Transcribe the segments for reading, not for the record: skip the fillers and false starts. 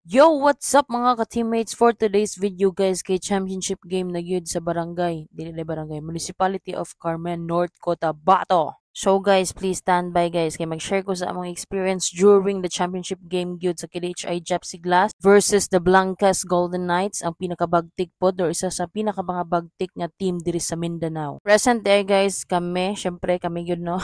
Yo, what's up mga ka-teammates? For today's video guys, kay championship game na yun sa barangay, Municipality of Carmen, North Cotabato. So guys, please stand by guys, kay mag-share ko sa among experience during the championship game gyud sa KDHI Japsi Glass versus the Blancas Golden Knights, ang pinakabagtik pod or isa sa pinaka bagtik nga team diri sa Mindanao. Present there guys, syempre kami yun no.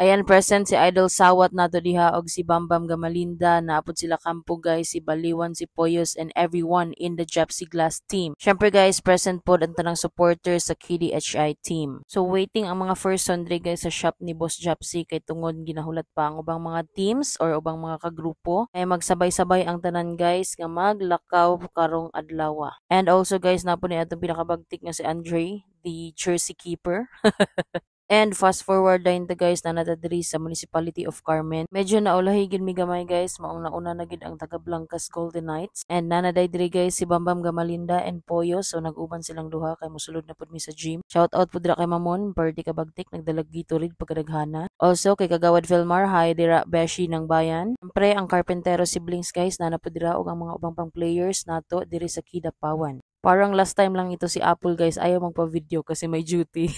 Ayan, present si Idol Sawat nato diha og si Bambam Gamalinda, naapod sila kampo guys, si Baliwan, si Poyos, and everyone in the Japsi Glass team. Syempre guys, present pod ang tanang supporters sa KDHI team. So waiting ang mga first sundry guys sa shop ni Boss Japsi kay tungod ginahulat pa ang ubang mga teams or ubang mga kagrupo ay magsabay-sabay ang tanan guys nga maglakaw karong adlaw. And also guys, napo ni atong pinakabagtik nga si Andre, the jersey keeper. And fast forward din ta guys na natadiri sa Municipality of Carmen. Medyo naulahi gid mi gamay guys, maong nauna na gid ang taga Blancas Golden Knights. And nanaday diri guys si Bambam Gamalinda and Poyo, so nag-uban silang duha kay mosulod na pud mi sa gym. Shout out pud ra kay Mamon, birthday ka bagtik, nagdalag Gatorade pagkadaghana. Also kay Kagawad Felmar, hi dira beshi ng bayan. Siyempre ang Carpentero siblings guys, nana pud dira og ang mga ubang pang players nato diri sa Kidapawan. Parang last time lang ito si Apple guys, ayaw magpa-video kasi may duty.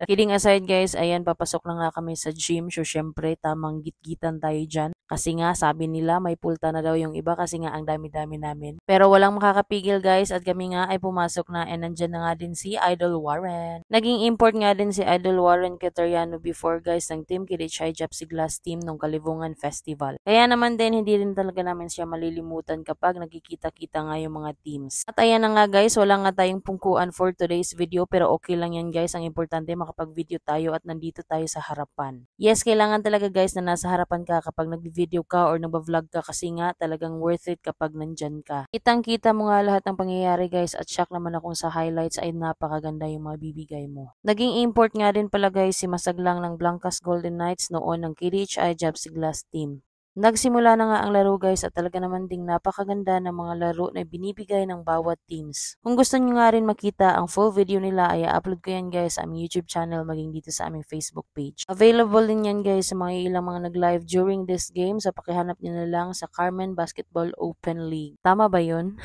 Kidding aside guys, ayan papasok na nga kami sa gym. So syempre tamang gitgitan tayo dyan. Kasi nga sabi nila may pulta na daw yung iba kasi nga ang dami-dami namin. Pero walang makakapigil guys at kami nga ay pumasok na and nandyan na nga din si Idol Warren. Naging import nga din si Idol Warren Cateriano before guys ng Team KDHI Japsi Glass team nung Kalibungan Festival. Kaya naman din hindi rin talaga namin siya malilimutan kapag nagkikita-kita nga yung mga teams. At ayan na nga guys, wala nga tayong pungkuan for today's video pero okay lang yan guys. Ang importante makapag-video tayo at nandito tayo sa harapan. Yes, kailangan talaga guys na nasa harapan ka kapag nag-video ka or nag-vlog ka kasi nga talagang worth it kapag nandyan ka. Kitang-kita mo nga lahat ng pangyayari guys at shock naman akong sa highlights ay napakaganda yung mga bibigay mo. Naging import nga din pala guys si Masaglang ng Blancas Golden Knights noon ng KDHI Japsi Glass team. Nagsimula na nga ang laro guys at talaga naman ding napakaganda ng mga laro na binibigay ng bawat teams. Kung gusto nyo nga rin makita ang full video nila ay upload ko yan guys sa aming YouTube channel maging dito sa aming Facebook page. Available din yan guys sa mga ilang mga nag-live during this game sa pakihanap nyo na lang sa Carmen Basketball Open League. Tama ba yun?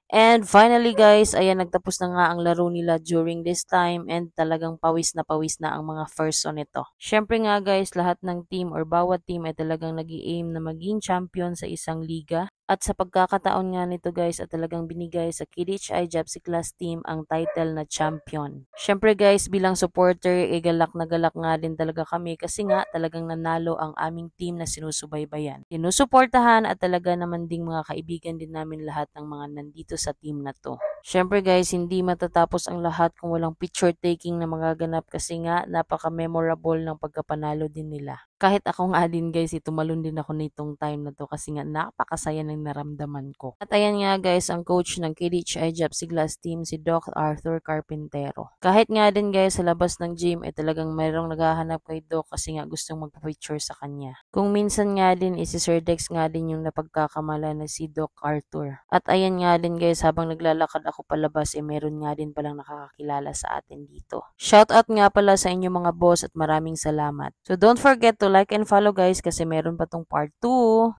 And finally guys, ayan nagtapos na nga ang laro nila during this time and talagang pawis na ang mga first on ito. Syempre nga guys, lahat ng team or bawat team ay talagang nag-i-aim na maging champion sa isang liga. At sa pagkakataon nga nito guys at talagang binigay sa KDHI Japsi Glass team ang title na champion. Syempre guys, bilang supporter, galak na galak nga din talaga kami kasi nga talagang nanalo ang aming team na sinusubaybayan. Sinusuportahan at talaga naman ding mga kaibigan din namin lahat ng mga nandito sa team na to. Syempre guys, hindi matatapos ang lahat kung walang picture taking na magaganap kasi nga napaka-memorable ng pagkapanalo din nila. Kahit ako nga din guys, tumalon din ako nitong time na to kasi nga napakasaya ng naramdaman ko. At ayan nga guys, ang coach ng KDHI Japsi Glass team si Doc Arthur Carpintero. Kahit nga din guys sa labas ng gym ay talagang mayroong naghahanap kay Doc kasi nga gustong magpa-picture sa kanya. Kung minsan nga din si Sir Dex nga din yung napagkakamala na si Doc Arthur. At ayan nga din guys, habang naglalakad ako palabas meron nga din palang nakakakilala sa atin dito. Shoutout nga pala sa inyo mga boss at maraming salamat. So don't forget to like and follow guys kasi meron pa tong part 2.